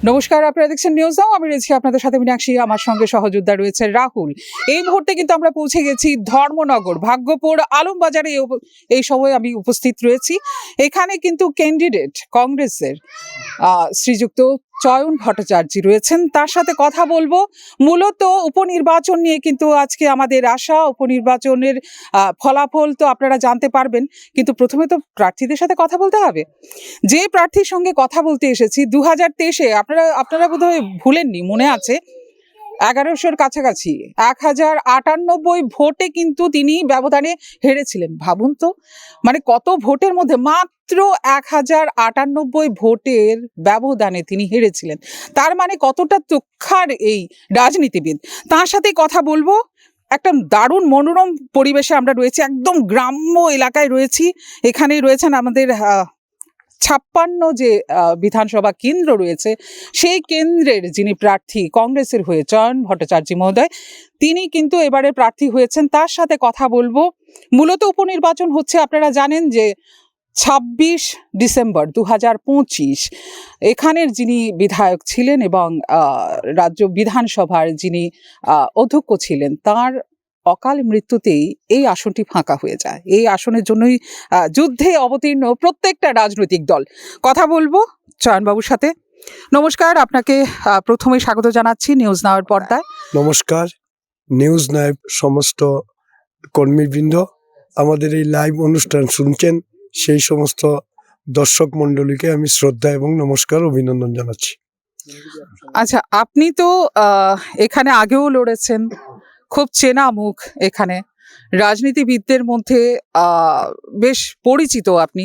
নমস্কার, আপনারা দেখছেন নিউজ নাও। আমি রয়েছি আপনাদের সাথে মীনাক্ষী, আমার সঙ্গে সহযোদ্ধা রয়েছে রাহুল। এই মুহূর্তে কিন্তু আমরা পৌঁছে গেছি ধর্মনগর, ভাগ্যপুর, আলমবাজারে। এই সময় আমি উপস্থিত রয়েছি। এখানে কিন্তু ক্যান্ডিডেট কংগ্রেসের শ্রীযুক্ত চয়ন ভট্টাচার্য রয়েছেন, তার সাথে কথা বলবো। মূলত উপনির্বাচন নিয়ে কিন্তু আজকে আমাদের আশা। উপনির্বাচনের ফলাফল তো আপনারা জানতে পারবেন, কিন্তু প্রথমে তো প্রার্থীদের সাথে কথা বলতে হবে। যে প্রার্থীর সঙ্গে কথা বলতে এসেছি 2023-এ, আপনারা বোধহয় ভুলেননি, মনে আছে, 1100-র কাছাকাছি 1098 ভোটে কিন্তু তিনি ব্যবধানে হেরেছিলেন। ভাবুন তো, মানে কত ভোটের মধ্যে মাত্র 1098 ভোটের ব্যবধানে তিনি হেরেছিলেন। তার মানে কতটা তুচ্ছার এই রাজনীতিবিদ। তার সাথে কথা বলবো। একটা দারুণ মনোরম পরিবেশে আমরা রয়েছি, একদম গ্রাম্য এলাকায় রয়েছি। এখানেই রয়েছেন আমাদের 56 যে বিধানসভা কেন্দ্র রয়েছে, সেই কেন্দ্রের যিনি প্রার্থী কংগ্রেসের হয়ে চয়ন ভট্টাচার্য মহোদয়, তিনি কিন্তু এবারে প্রার্থী হয়েছেন। তার সাথে কথা বলবো। মূলত উপনির্বাচন হচ্ছে, আপনারা জানেন যে 26 ডিসেম্বর 2025 এখানের যিনি বিধায়ক ছিলেন এবং রাজ্য বিধানসভার যিনি অধ্যক্ষ ছিলেন, তার অকাল মৃত্যুতেই এই আসনটি ফাঁকা হয়ে যায়। এই আসনের জন্যই যুদ্ধে অবতীর্ণ প্রত্যেকটা রাজনৈতিক দল। কথা বলবো চয়নবাবুর সাথে। নমস্কার, আপনাকে প্রথমে স্বাগত জানাচ্ছি নিউজ নাওয়ের পর্দায়। নমস্কার, নিউজ নাইভ সমস্ত কর্মীবৃন্দ, আমাদের এই লাইভ অনুষ্ঠান শুনছেন সেই সমস্ত দর্শক মণ্ডলীকে আমি শ্রদ্ধা এবং নমস্কার, অভিনন্দন জানাচ্ছি। আচ্ছা, আপনি তো এখানে আগেও লড়েছেন, খুব চেনা মুখ এখানে, রাজনীতিবিদদের মধ্যে বেশ পরিচিত আপনি।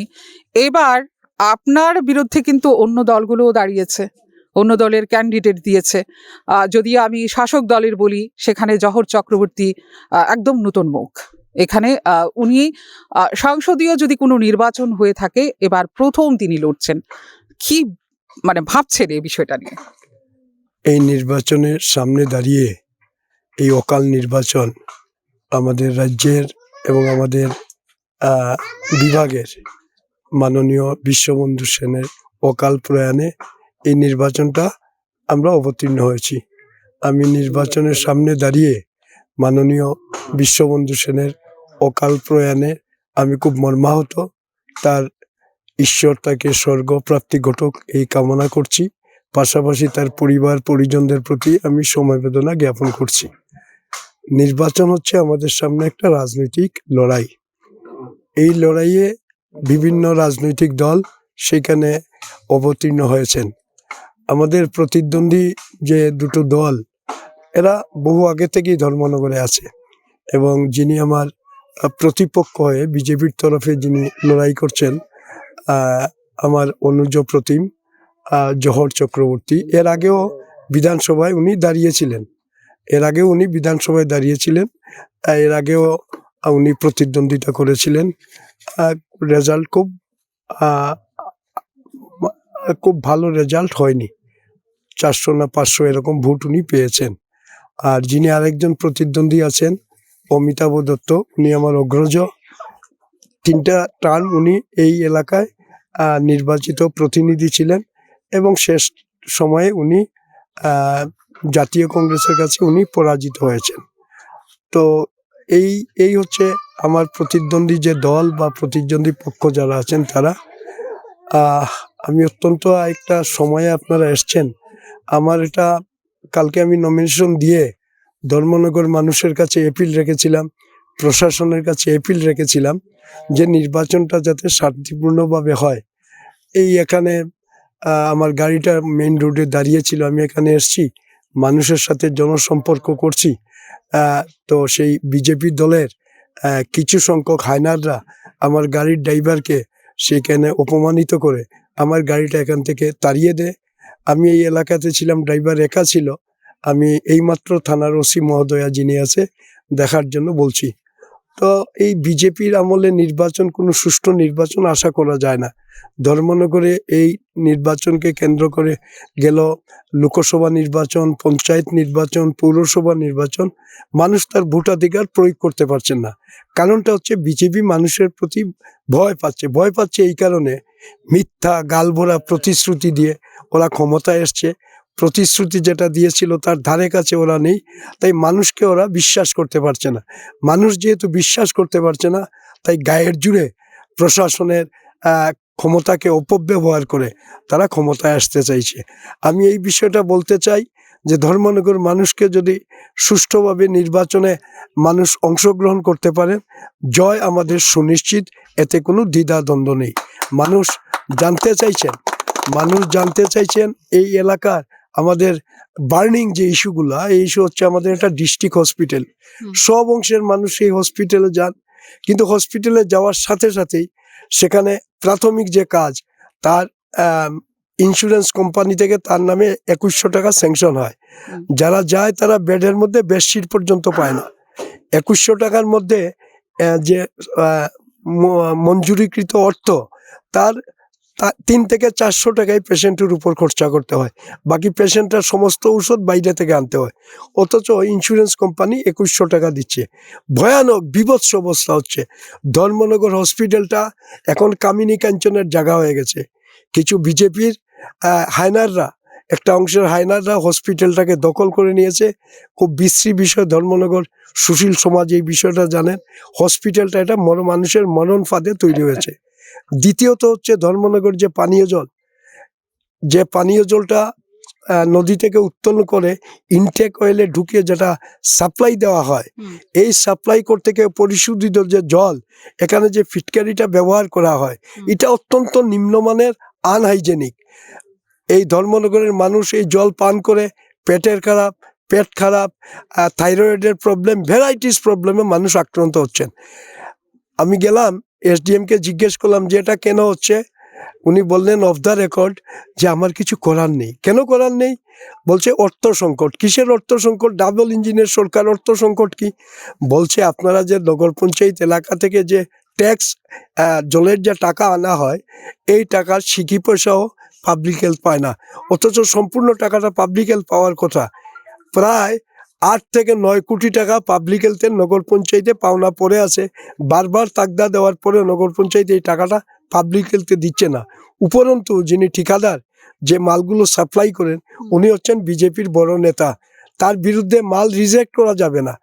এবার আপনার বিরুদ্ধে কিন্তু অন্য দলগুলোও দাঁড়িয়েছে, অন্য দলের ক্যান্ডিডেট দিয়েছে। যদি আমি শাসক দলের বলি, সেখানে জহর চক্রবর্তী একদম নতুন মুখ। এখানে উনি সংসদীয় যদি কোনো নির্বাচন হয়ে থাকে, এবার প্রথম তিনি লড়ছেন। কি মানে ভাবছেন এই বিষয়টা নিয়ে? এই নির্বাচনের সামনে দাঁড়িয়ে, এই অকাল নির্বাচন আমাদের রাজ্যের এবং আমাদের বিভাগের মাননীয় বিশ্ববন্ধু সেনের অকাল প্রয়াণে এই নির্বাচনটা আমরা অবতীর্ণ হয়েছি। আমি নির্বাচনের সামনে দাঁড়িয়ে মাননীয় বিশ্ববন্ধু সেনের অকাল প্রয়াণে আমি খুব মর্মাহত। তার ঈশ্বর তাকে স্বর্গপ্রাপ্তি ঘটুক এই কামনা করছি। পাশাপাশি তার পরিবার পরিজনদের প্রতি আমি সমবেদনা জ্ঞাপন করছি। নির্বাচন হচ্ছে আমাদের সামনে একটা রাজনৈতিক লড়াই। এই লড়াইয়ে বিভিন্ন রাজনৈতিক দল সেখানে অবতীর্ণ হয়েছেন। আমাদের প্রতিদ্বন্দ্বী যে দুটো দল, এরা বহু আগে থেকেই ধর্মনগরে আছে, এবং যিনি আমার প্রতিপক্ষ হয়ে বিজেপির তরফে যিনি লড়াই করছেন, আমার অনুজ প্রতিম জহর চক্রবর্তী, এর আগেও বিধানসভায় উনি দাঁড়িয়েছিলেন। এর আগেও উনি প্রতিদ্বন্দ্বিতা করেছিলেন। রেজাল্ট খুব ভালো রেজাল্ট হয়নি, 400 না 500 এরকম ভোট উনি পেয়েছেন। আর যিনি আরেকজন প্রতিদ্বন্দ্বী আছেন, অমিতাভ দত্ত, উনি আমার অগ্রজ। 3টা টার্ম উনি এই এলাকায় নির্বাচিত প্রতিনিধি ছিলেন, এবং শেষ সময়ে উনি জাতীয় কংগ্রেসের কাছে উনি পরাজিত হয়েছেন। তো এই হচ্ছে আমার প্রতিদ্বন্দ্বী যে দল বা প্রতিদ্বন্দ্বী পক্ষ যারা আছেন তারা। আমি অত্যন্ত একটা সময়ে আপনারা এসছেন, আমার এটা কালকে আমি নমিনেশন দিয়ে ধর্মনগর মানুষের কাছে এপিল রেখেছিলাম, প্রশাসনের কাছে এপিল রেখেছিলাম যে নির্বাচনটা যাতে শান্তিপূর্ণভাবে হয়। এখানে আমার গাড়িটা মেইন রোডে দাঁড়িয়েছিল, আমি এখানে এসছি, মানুষের সাথে জনসম্পর্ক করছি। তো সেই বিজেপি দলের কিছু সংখ্যক হায়নাররা আমার গাড়ির ড্রাইভারকে সেখানে অপমানিত করে আমার গাড়িটা এখান থেকে তাড়িয়ে দেয়। আমি এই এলাকাতে ছিলাম, ড্রাইভার একা ছিল। আমি এইমাত্র থানার ওসি মহোদয়া যিনি আছে দেখার জন্য বলছি। তো এই বিজেপির আমলে নির্বাচন, কোনো সুষ্ঠু নির্বাচন আশা করা যায় না। ধর্মনগরে এই নির্বাচনকে কেন্দ্র করে গেল লোকসভা নির্বাচন, পঞ্চায়েত নির্বাচন, পৌরসভা নির্বাচন, মানুষ তার ভোটাধিকার প্রয়োগ করতে পারছেন না। কারণটা হচ্ছে বিজেপি মানুষের প্রতি ভয় পাচ্ছে এই কারণে মিথ্যা গালভরা প্রতিশ্রুতি দিয়ে ওরা ক্ষমতায় এসছে। প্রতিশ্রুতি যেটা দিয়েছিল তার ধারে কাছে ওরা নেই, তাই মানুষকে ওরা বিশ্বাস করতে পারছে না। মানুষ যেহেতু বিশ্বাস করতে পারছে না, তাই গায়ের জুড়ে প্রশাসনের ক্ষমতাকে অপব্যবহার করে তারা ক্ষমতায় আসতে চাইছে। আমি এই বিষয়টা বলতে চাই যে ধর্মনগর মানুষকে যদি সুষ্ঠুভাবে নির্বাচনে মানুষ অংশগ্রহণ করতে পারেন, জয় আমাদের সুনিশ্চিত, এতে কোনো দ্বিধাদ্বন্দ্ব নেই। মানুষ জানতে চাইছেন এই এলাকার আমাদের বার্নিং যে ইস্যুগুলো, এই ইস্যু হচ্ছে আমাদের একটা ডিস্ট্রিক্ট হসপিটাল। সব অংশের মানুষ এই হসপিটালে যান, কিন্তু হসপিটালে যাওয়ার সাথে সাথেই সেখানে প্রাথমিক যে কাজ তার ইন্স্যুরেন্স কোম্পানি থেকে তার নামে 2100 টাকা স্যাংশন হয়। যারা যায় তারা বেডের মধ্যে বেডশিট পর্যন্ত পায় না। 2100 টাকার মধ্যে যে মঞ্জুরিকৃত অর্থ তার 3 থেকে 400 টাকায় পেশেন্টের উপর খরচা করতে হয়, বাকি পেশেন্টরা সমস্ত ঔষধ বাইরে থেকে আনতে হয়। অথচ ইন্স্যুরেন্স কোম্পানি 2100 টাকা দিচ্ছে। ভয়ানক বিভৎস অবস্থা হচ্ছে। ধর্মনগর হসপিটালটা এখন কামিনী কাঞ্চনের জায়গা হয়ে গেছে। কিছু বিজেপির হায়নাররা, একটা অংশের হায়নাররা হসপিটালটাকে দখল করে নিয়েছে। খুব বিশ্রী বিষয়। ধর্মনগর সুশীল সমাজ এই বিষয়টা জানেন। হসপিটালটা এটা মানুষের মনন ফাঁদে তৈরি হয়েছে। দ্বিতীয়ত হচ্ছে ধর্মনগর যে পানীয় জলটা নদী থেকে উত্তোলন করে ইনটেক অয়েলে ঢুকিয়ে যেটা সাপ্লাই দেওয়া হয়, এই সাপ্লাই করতে গিয়ে পরিশোধিত যে জল, এখানে যে ফিটকারিটা ব্যবহার করা হয়, এটা অত্যন্ত নিম্নমানের, আনহাইজেনিক। এই ধর্মনগরের মানুষ এই জল পান করে পেট খারাপ, থাইরয়েডের প্রবলেম, ভ্যারাইটিস প্রবলেমে মানুষ আক্রান্ত হচ্ছেন। আমি গেলাম এসডিএমকে জিজ্ঞেস করলাম যে এটা কেন হচ্ছে। উনি বললেন অফ দ্য রেকর্ড যে আমার কিছু করার নেই। কেন করার নেই? বলছে অর্থ সংকট। কিসের অর্থ সংকট? ডাবল ইঞ্জিনের সরকার, অর্থ সংকট কি? বলছে আপনারা যে নগর পঞ্চায়েত এলাকা থেকে যে ট্যাক্স, জলের যে টাকা আনা হয়, এই টাকার সিকি পয়সাও পাবলিক হেলথ পায় না, অথচ সম্পূর্ণ টাকাটা পাবলিক হেলথ পাওয়ার কথা। প্রায় 8 থেকে 9 কোটি টাকা পাবলিক হেলথের নগর পঞ্চায়েতে পাওনা পড়ে আছে। বারবার তাগদা দেওয়ার পরে নগর পঞ্চায়েত এই টাকাটা পাবলিক হেলথে দিচ্ছে না। উপরন্তু যিনি ঠিকাদার, যে মালগুলো সাপ্লাই করেন, উনি হচ্ছেন বিজেপির বড় নেতা। তার বিরুদ্ধে মাল রিজেক্ট করা যাবে না,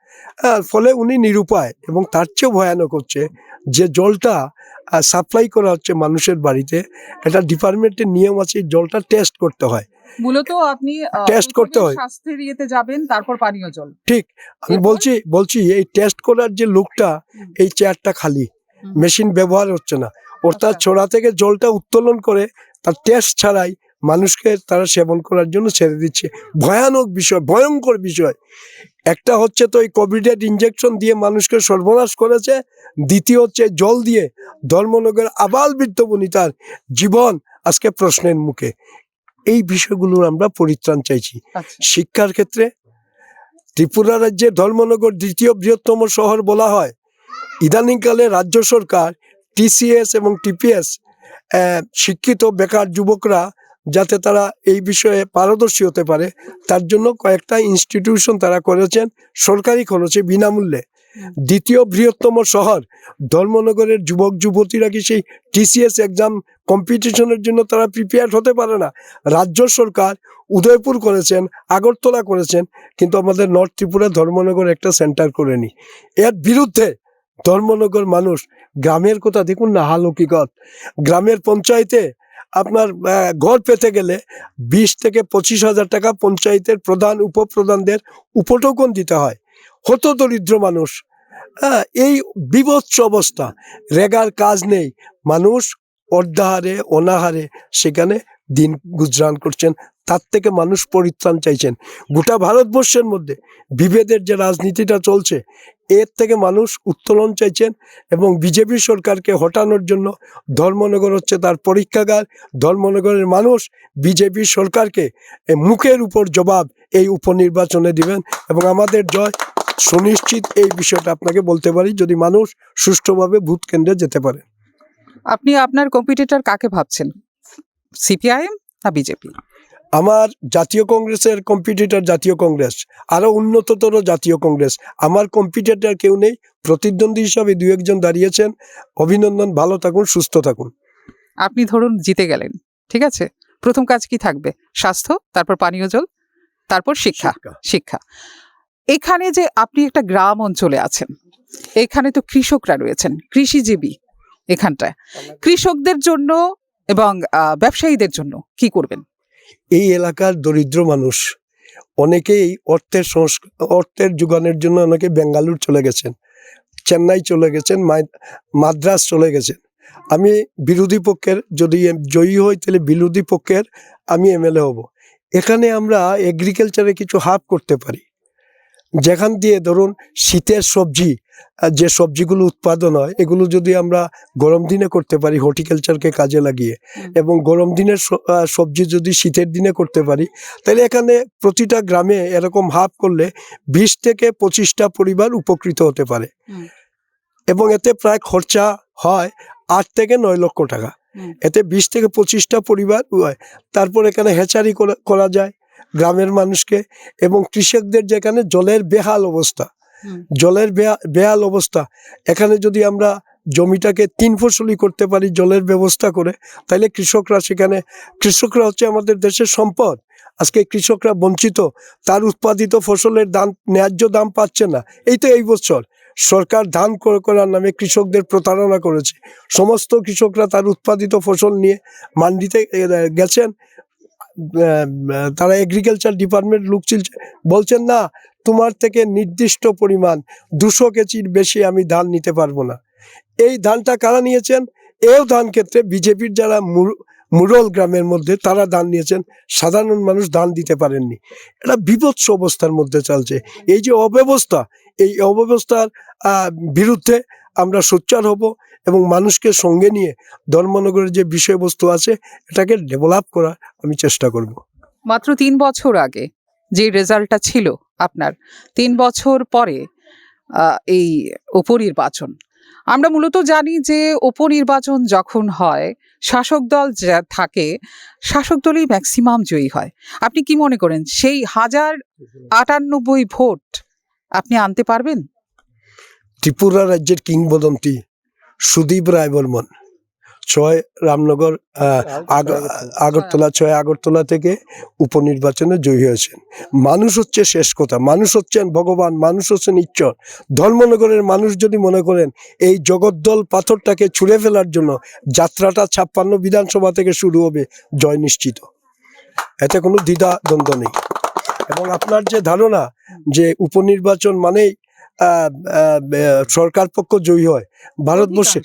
ফলে উনি নিরুপায়। এবং তার চেয়েও ভয়ানক হচ্ছে যে জলটা সাপ্লাই করা হচ্ছে মানুষের বাড়িতে, এটা ডিপার্টমেন্টের নিয়ম আছে, জলটা টেস্ট করতে হয়। মূলত আপনি টেস্ট করতে হয়, স্বাস্থ্যের ইয়েতে যাবেন, তারপর পানীয় জল। ঠিক। আমি বলছি এই টেস্ট করার যে লোকটা, এই চেয়ারটা খালি, মেশিন ব্যবহার হচ্ছে না। অর্থাৎ ছোড়া থেকে জলটা উত্তোলন করে তার টেস্ট ছাড়াই মানুষকে তারা সেবন করার জন্য ছেড়ে দিচ্ছে। ভয়ানক বিষয়, ভয়ঙ্কর বিষয়। একটা হচ্ছে তো এই কোভিডের ইঞ্জেকশন দিয়ে মানুষকে সর্বনাশ করেছে, দ্বিতীয় হচ্ছে জল দিয়ে ধর্মনগর আবাল বৃদ্ধ বনিতার জীবন আজকে প্রশ্নের মুখে। এই বিষয়গুলোর আমরা পরিত্রাণ চাইছি। শিক্ষার ক্ষেত্রে ত্রিপুরা রাজ্যে ধর্মনগর দ্বিতীয় বৃহত্তম শহর বলা হয়। ইদানিংকালে রাজ্য সরকার টিসিএস এবং টিপিএস শিক্ষিত বেকার যুবকরা যাতে তারা এই বিষয়ে পারদর্শী হতে পারে, তার জন্য কয়েকটা ইনস্টিটিউশন তারা করেছেন সরকারি খরচে, বিনামূল্যে। দ্বিতীয় বৃহত্তম শহর ধর্মনগরের যুবক যুবতীরা কি সেই টিসিএস এক্সাম কম্পিটিশনের জন্য তারা প্রিপেয়ার হতে পারে না? রাজ্য সরকার উদয়পুর করেছেন, আগরতলা করেছেন, কিন্তু আমাদের নর্থ ত্রিপুরা ধর্মনগর একটা সেন্টার করেনি। এর বিরুদ্ধে ধর্মনগর মানুষ, গ্রামের কথা দেখুন না, হালকিগত গ্রামের পঞ্চায়েতে আপনার ঘর পেতে গেলে 20 থেকে 25,000 টাকা পঞ্চায়েতের প্রধান উপপ্রধানদের উপটোকন দিতে হয়। হতদরিদ্র মানুষ, এই বিভৎস অবস্থা। রেগার কাজ নেই, মানুষ অর্ধাহারে অনাহারে সেখানে দিন গুজরান করছেন। তার থেকে মানুষ পরিত্রাণ চাইছেন। গোটা ভারতবর্ষের মধ্যে বিভেদের যে রাজনীতিটা চলছে, এর থেকে মানুষ উত্তোলন চাইছেন এবং বিজেপি সরকারকে হটানোর জন্য ধর্মনগর হচ্ছে তার পরীক্ষাগার। ধর্মনগরের মানুষ বিজেপি সরকারকে মুখের উপর জবাব এই উপনির্বাচনে দিবেন এবং আমাদের জয় সুনিশ্চিত। এই বিষয়টা আপনাকে বলতে পারি, যদি মানুষ সুষ্ঠুভাবে ভোট কেন্দ্রে যেতে পারে। আপনি আপনার কম্পিটিটর কাকে ভাবছেন, সিপিআইএম না বিজেপি? আমার জাতীয় কংগ্রেসের কম্পিটিটর জাতীয় কংগ্রেস, আরো উন্নততর জাতীয় কংগ্রেস। আমার কম্পিটিটর কেউ নেই, প্রতিদ্বন্দ্বী হিসাবে 2-1 জন দাঁড়িয়েছেন। অভিনন্দন, ভালো থাকুন, সুস্থ থাকুন। আপনি ধরুন জিতে গেলেন, ঠিক আছে, প্রথম কাজ কি থাকবে? স্বাস্থ্য, তারপর পানীয় জল, তারপর শিক্ষা। শিক্ষা। এখানে যে আপনি একটা গ্রাম অঞ্চলে আছেন, এখানে তো কৃষকরা রয়েছেন, কৃষিজীবী এখানটায়, কৃষকদের জন্য এবং ব্যবসায়ীদের জন্য কি করবেন? এই এলাকার দরিদ্র মানুষ অনেকেই অর্থের যোগানের জন্য অনেকে বেঙ্গালুর চলে গেছেন, চেন্নাই চলে গেছেন, মাদ্রাস চলে গেছেন। আমি বিরোধী পক্ষের, যদি জয়ী হই তাহলে বিরোধী পক্ষের আমি এমএলএ হব। এখানে আমরা এগ্রিকালচারে কিছু হাব করতে পারি, যেখান দিয়ে ধরুন শীতের সবজি, যে সবজিগুলো উৎপাদন হয় এগুলো যদি আমরা গরম দিনে করতে পারি হর্টিকালচারকে কাজে লাগিয়ে, এবং গরম দিনের সবজি যদি শীতের দিনে করতে পারি, তাহলে এখানে প্রতিটা গ্রামে এরকম হাব করলে 20 থেকে 25টা পরিবার উপকৃত হতে পারে। এবং এতে প্রায় খরচা হয় 8 থেকে 9 লক্ষ টাকা। এতে 20 থেকে 25টা পরিবার হয়। তারপর এখানে হ্যাচারি করা যায় গ্রামের মানুষকে, এবং কৃষকদের যেখানে জলের বেহাল অবস্থা, এখানে যদি আমরা জমিটাকে 3 ফসলি করতে পারি জলের ব্যবস্থা করে, তাহলে কৃষকরা হচ্ছে আমাদের দেশের সম্পদ। আজকে কৃষকরা বঞ্চিত, তার উৎপাদিত ফসলের ন্যায্য দাম পাচ্ছে না। এই বছর সরকার ধান ক্রয় করার নামে কৃষকদের প্রতারণা করেছে। সমস্ত কৃষকরা তার উৎপাদিত ফসল নিয়ে মান্ডিতে গেছেন, তারা এগ্রিকালচার ডিপার্টমেন্ট লোক বলছেন না, তোমার থেকে নির্দিষ্ট পরিমাণ 200 কেজির বেশি আমি ধান নিতে পারবো না। এই ধানটা কারা নিয়েছেন? এও ধান ক্ষেত্রে বিজেপির যারা মুরল গ্রামের মধ্যে তারা ধান নিয়েছেন, সাধারণ মানুষ ধান দিতে পারেননি। এটা বিভৎস অবস্থার মধ্যে চলছে। এই যে অব্যবস্থা, এই অব্যবস্থার বিরুদ্ধে আমরা সোচ্চার হব এবং মানুষকে সঙ্গে নিয়ে ধর্মনগরের যে বিষয়বস্তু আছে এটাকে ডেভেলপ করার আমি চেষ্টা করব। মাত্র 3 বছর আগে যে রেজাল্টটা ছিল আপনার, 3 বছর পরে এই উপনির্বাচন, আমরা মূলত জানি যে উপনির্বাচন যখন হয় শাসক দল যা থাকে, শাসক দলই ম্যাক্সিমাম জয়ী হয়। আপনি কি মনে করেন সেই 1098 ভোট আপনি আনতে পারবেন? ত্রিপুরা রাজ্যের কিংবদন্তি সুদীপ রায় বর্মন 6 রামনগর আগরতলা 6 আগরতলা থেকে উপনির্বাচনে জয়ী হয়েছেন। মানুষ হচ্ছে শেষ কথা, মানুষ হচ্ছেন ভগবান, মানুষ হচ্ছেন ঈশ্বর। ধর্মনগরের মানুষ যদি মনে করেন এই জগদ্দল পাথরটাকে ছুঁড়ে ফেলার জন্য যাত্রাটা 56 বিধানসভা থেকে শুরু হবে, জয় নিশ্চিত, এতে কোনো দ্বিধা দ্বন্দ্ব নেই। এবং আপনার যে ধারণা যে উপনির্বাচন মানেই সরকার পক্ষ জয়ী হয়, ভারতবর্ষে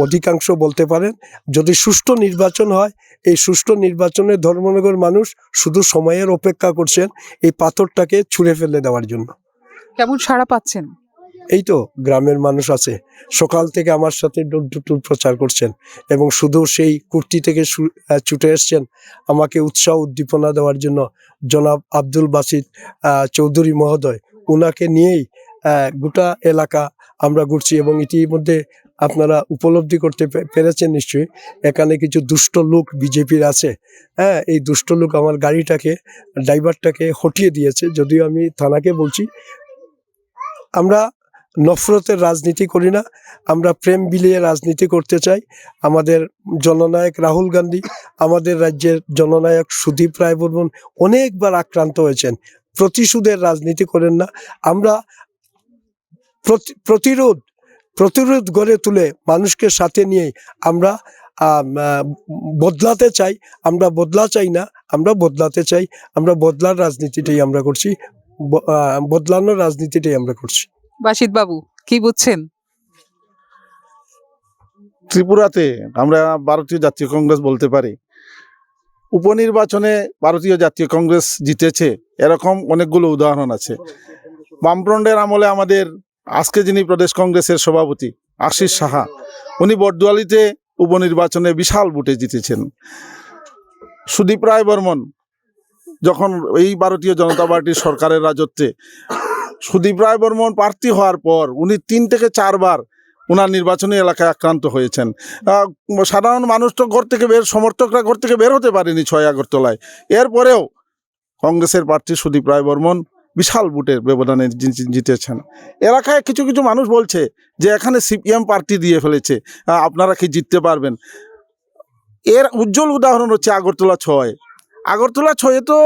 অধিকাংশ বলতে পারেন, যদি সুষ্ঠু নির্বাচন হয়, এই সুষ্ঠু নির্বাচনে ধর্মনগর মানুষ শুধু সময়ের অপেক্ষা করছেন এই পাথরটাকে ছুঁড়ে ফেলে দেওয়ার জন্য। কেমন সাড়া পাচ্ছেন? এই তো গ্রামের মানুষ আছে, সকাল থেকে আমার সাথে ডোর টু ডোর প্রচার করছেন, এবং শুধু সেই কুর্তি থেকে ছুটে এসছেন আমাকে উৎসাহ উদ্দীপনা দেওয়ার জন্য। জনাব আব্দুল বাসিত চৌধুরী মহোদয়, ওনাকে নিয়েই গোটা এলাকা আমরা ঘুরছি, এবং ইতিমধ্যে আপনারা উপলব্ধি করতে পেরেছেন নিশ্চয়ই, এখানে কিছু দুষ্ট লোক বিজেপির আছে। এই দুষ্ট লোক আমার ড্রাইভারটাকে হটিয়ে দিয়েছে, যদিও আমি থানাকে বলছি। আমরা নফরতের রাজনীতি করি না, আমরা প্রেম বিলিয়ে রাজনীতি করতে চাই। আমাদের জননায়ক রাহুল গান্ধী, আমাদের রাজ্যের জননায়ক সুদীপ রায় বর্মন অনেকবার আক্রান্ত হয়েছেন। প্রতিশোধের রাজনীতি করেন না, আমরা প্রতিরোধ গড়ে তুলে মানুষকে সাথে নিয়ে আমরা বদলাতে চাই। আমরা বদলা চাই না, আমরা বদলাতে চাই। আমরা বদলার রাজনীতিটাই আমরা করছি, বদলানোর রাজনীতিটাই আমরা করছি। বাসিত বাবু কি বুঝছেন? ত্রিপুরাতে আমরা ভারতীয় জাতীয় কংগ্রেস বলতে পারি। উপনির্বাচনে ভারতীয় জাতীয় কংগ্রেস জিতেছে, এরকম অনেকগুলো উদাহরণ আছে। বামফ্রন্টের আমলে আমাদের আজকে যিনি প্রদেশ কংগ্রেসের সভাপতি আশিস সাহা, উনি বটদুয়ালিতে উপনির্বাচনে বিশাল ভোটে জিতেছেন। সুদীপ রায় বর্মন যখন এই ভারতীয় জনতা পার্টির সরকারের রাজত্বে সুদীপ রায় বর্মন প্রার্থী হওয়ার পর উনি 3 থেকে 4 বার ওনার নির্বাচনী এলাকায় আক্রান্ত হয়েছেন। সাধারণ মানুষ তো সমর্থকরা ঘর থেকে বের হতে পারেনি 6 আগরতলায়। এরপরেও কংগ্রেসের প্রার্থী সুদীপ রায় বর্মন বিশাল ভোটের ব্যবধানে জিতেছেন। এলাকায় কিছু কিছু মানুষ বলছে যে এখানে সিপিএম পার্টি দিয়ে ফেলেছে, আপনারা কি জিততে পারবেন? এর উজ্জ্বল উদাহরণ হচ্ছে আগরতলা 6। আগরতলা 6-এ তো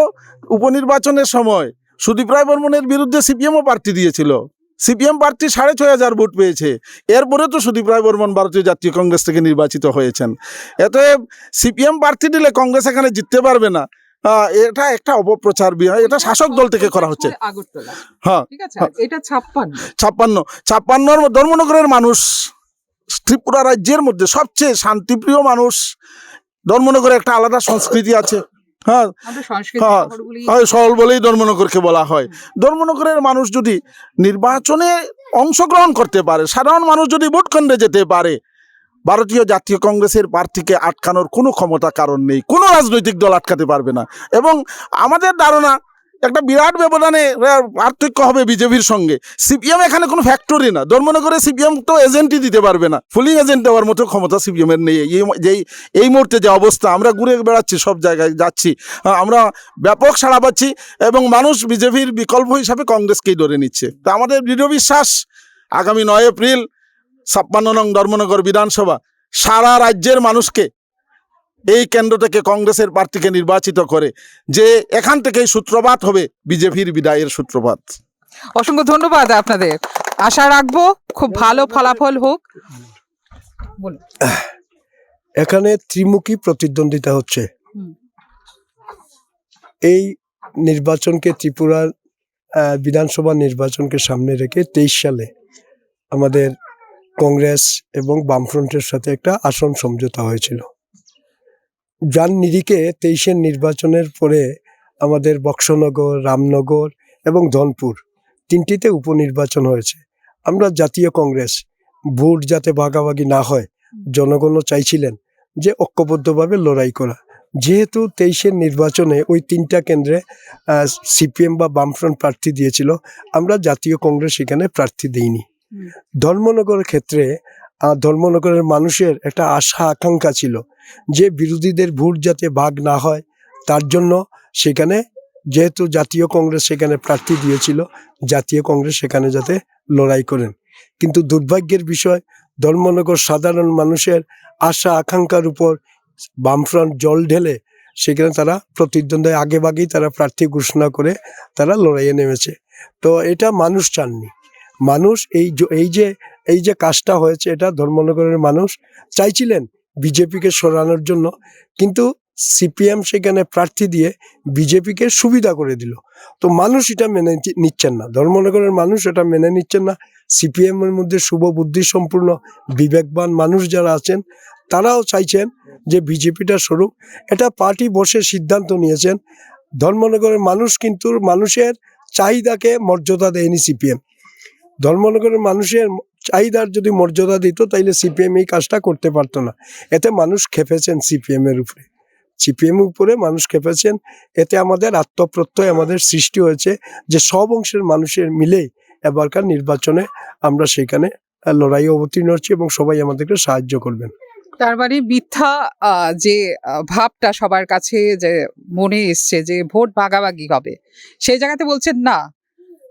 উপনির্বাচনের সময় সুদীপ রায় বর্মনের বিরুদ্ধে সিপিএমও প্রার্থী দিয়েছিল। সিপিএম প্রার্থী 6,500 ভোট পেয়েছে। এরপরে তো সুদীপ রায় বর্মন ভারতীয় জাতীয় কংগ্রেস থেকে নির্বাচিত হয়েছেন। অতএব সিপিএম প্রার্থী দিলে কংগ্রেস এখানে জিততে পারবে না, এটা একটা অপপ্রচার, এটা শাসক দল থেকে করা হচ্ছে। আগরতলা, হ্যাঁ, ঠিক আছে, এটা 56। 56 ধর্মনগরের মানুষ ত্রিপুরা রাজ্যের মধ্যে সবচেয়ে শান্তিপ্রিয় মানুষ। ধর্মনগরে একটা আলাদা সংস্কৃতি আছে। হ্যাঁ, আমরা সংস্কৃতি হ্যাঁ, শহর বলি। সরল বলেই ধর্মনগরকে বলা হয়। ধর্মনগরের মানুষ যদি নির্বাচনে অংশগ্রহণ করতে পারে, সাধারণ মানুষ যদি ভোট কেন্দ্রে যেতে পারে, ভারতীয় জাতীয় কংগ্রেসের প্রার্থীকে আটকানোর কোনো ক্ষমতা কারণ নেই, কোনো রাজনৈতিক দল আটকাতে পারবে না। এবং আমাদের ধারণা একটা বিরাট ব্যবধানে পার্থক্য হবে বিজেপির সঙ্গে। সিপিএম এখানে কোনো ফ্যাক্টরি না। ধর্মনগরে সিপিএম তো এজেন্টই দিতে পারবে না, ফুলিং এজেন্ট দেওয়ার মতো ক্ষমতা সিপিএমের নেই। এই মুহূর্তে যে অবস্থা, আমরা ঘুরে বেড়াচ্ছি, সব জায়গায় যাচ্ছি, আমরা ব্যাপক সাড়া পাচ্ছি এবং মানুষ বিজেপির বিকল্প হিসাবে কংগ্রেসকেই ধরে নিচ্ছে। তা আমাদের দৃঢ় বিশ্বাস আগামী 9 এপ্রিল 56 নং ধর্মনগর বিধানসভা সারা রাজ্যের মানুষকে এই কেন্দ্র থেকে কংগ্রেসের প্রার্থীকে নির্বাচিত করে যে এখান থেকেই সূত্রপাত হবে বিজেপির বিদায়ের সূত্রপাত। অসংখ্য ধন্যবাদ আপনাদের। আশা রাখবো খুব ভালো ফলাফল হোক। বলুন। এখানে ত্রিমুখী প্রতিদ্বন্দ্বিতা হচ্ছে। এই নির্বাচনকে, ত্রিপুরার বিধানসভা নির্বাচনকে সামনে রেখে 23 সালে আমাদের কংগ্রেস এবং বামফ্রন্টের সাথে একটা আসন সমঝোতা হয়েছিল। যার নিরিখে 23-এর নির্বাচনের পরে আমাদের বক্সনগর, রামনগর এবং ধনপুর তিনটিতে উপনির্বাচন হয়েছে। আমরা জাতীয় কংগ্রেস ভোট যাতে ভাগাভাগি না হয়, জনগণও চাইছিলেন যে ঐক্যবদ্ধভাবে লড়াই করা। যেহেতু 23-এর নির্বাচনে ওই 3টা কেন্দ্রে সিপিএম বা বামফ্রন্ট প্রার্থী দিয়েছিল, আমরা জাতীয় কংগ্রেস সেখানে প্রার্থী দিইনি। ধর্মনগরের ক্ষেত্রে ধর্মনগরের মানুষের একটা আশা আকাঙ্ক্ষা ছিল যে বিরোধীদের ভোট যাতে ভাগ না হয়, তার জন্য সেখানে যেহেতু জাতীয় কংগ্রেস সেখানে প্রার্থী দিয়েছিল, জাতীয় কংগ্রেস সেখানে যাতে লড়াই করেন। কিন্তু দুর্ভাগ্যের বিষয়, ধর্মনগর সাধারণ মানুষের আশা আকাঙ্ক্ষার উপর বামফ্রন্ট জল ঢেলে সেখানে তারা প্রতিদ্বন্দ্বী আগেভাগেই তারা প্রার্থী ঘোষণা করে তারা লড়াইয়ে নেমেছে। তো এটা মানুষ চাননি। মানুষ এই যে কাজটা হয়েছে, এটা ধর্মনগরের মানুষ চাইছিলেন বিজেপিকে সরানোর জন্য, কিন্তু সিপিএম সেখানে প্রার্থী দিয়ে বিজেপিকে সুবিধা করে দিল। তো মানুষ এটা মেনে নিচ্ছেন না, ধর্মনগরের মানুষ এটা মেনে নিচ্ছেন না। সিপিএম এর মধ্যে শুভ বুদ্ধি সম্পূর্ণ বিবেকবান মানুষ যারা আছেন, তারাও চাইছেন যে বিজেপিটা সরুক। এটা পার্টি বসে সিদ্ধান্ত নিয়েছেন। ধর্মনগরের মানুষ কিন্তু মানুষের চাহিদাকে মর্যাদা দেয়নি সিপিএম। ধর্মনগরের মানুষের চাহিদার যদি মর্যাদা দিত, তাইলে সিপিএম এই কাজটা করতে পারতো না। এতে মানুষ খেপেছেন সিপিএম এর উপরে, মানুষ খেপেছেন। এতে আমাদের আত্মপ্রত্যয় আমাদের সৃষ্টি হয়েছে যে সব অংশের মানুষের মিলেই এবারকার নির্বাচনে আমরা সেখানে লড়াই অবতীর্ণ হচ্ছি এবং সবাই আমাদেরকে সাহায্য করবেন। তার মানে মিথ্যা যে ভাবটা সবার কাছে যে মনে এসছে যে ভোট ভাগাভাগি হবে, সেই জায়গাতে বলছেন না,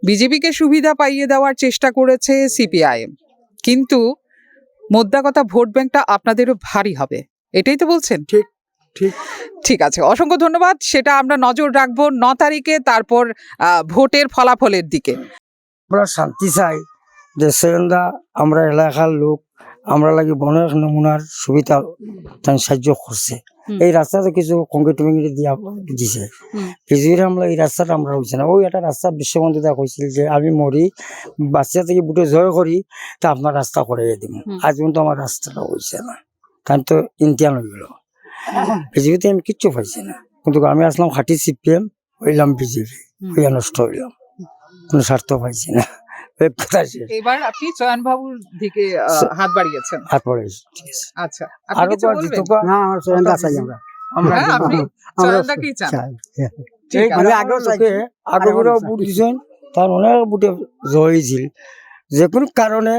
বিজেপিকে সুবিধা পাইয়ে দেওয়ার চেষ্টা করেছে সিপিআইএম, কিন্তু মোদ্দা কথা ভোট ব্যাংকটা আপনাদেরও ভারী হবে, এটাই তো বলছেন? ঠিক ঠিক ঠিক আছে, অসংখ্য ধন্যবাদ। সেটা আমরা নজর রাখবো 9 তারিখে, তারপর ভোটের ফলাফলের দিকে। আমরা শান্তি চাই, যে সেখানটা আমরা এলাকার লোক আমরা লাগি বনের নমুনার সুবিধা তাই সাহায্য করছে। এই রাস্তাতে কিছু কংক্রিট দিয়া দিছে, কিছুদিন আমরা এই রাস্তাটা আমরা হয়েছে না। ওই একটা রাস্তা বিশ্ববন্ধুতা কইছিল যে আমি মরি, বাচ্চা থেকে বুটে জয় করি, তা আপনার রাস্তা করে দিব। আজ পর্যন্ত আমার রাস্তাটা হয়েছে না, তাই তো ইন্তিয়ান হয়ে গেল। বিজেপিতে আমি কিচ্ছু পাইছি না, কিন্তু আমি আসলাম খাটি সিপিএম, হইলাম বিজেপি, হইয়া নষ্ট হইলাম, কোনো স্বার্থ পাইছি না। এবার আপনি চয়ন বাবুর দিকে হাত বাড়িয়েছেন। হাত বাড়িয়েছি, ঠিক আছে। আচ্ছা, আপনি কিছু বলবেন? না, আমার চয়নটা চাই আমরা। আমরা হ্যাঁ, আপনি চয়নদাকেই চান। ঠিক আছে। আমি আগেও বুট দিছেন, তার অনেক বুটে জয়েছিল, যে কোনো কারণে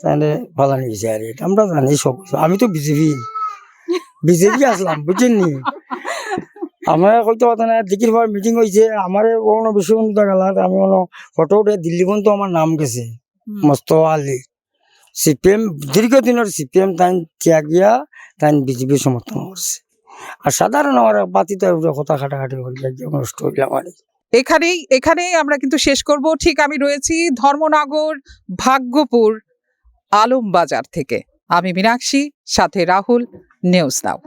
তাহলে ভালো নিয়েছে। আর আমরা জানি সব, আমি তো বিজেপি আসলাম, বুঝছেননি? আমার হয়তো দিকির পর মিটিং হয়েছে, আমার কোনো বিশ্ববন্ধু গেলাম, আমি কোনো ফটো উঠে দিল্লি পর্যন্ত আমার নাম গেছে, মস্ত আলী। সিপিএম দীর্ঘদিনের সিপিএম তাই ত্যাগিয়া তাই বিজেপি সমর্থন করছে। আর সাধারণ আমার বাতি তো কথা খাটাখাটি হয়ে নষ্ট হইলে আমার এখানেই আমরা কিন্তু শেষ করব। ঠিক আমি রয়েছি ধর্মনগর ভাগ্যপুর আলমবাজার থেকে। আমি মীনাক্ষী, সাথে রাহুল, নিউজ নাও।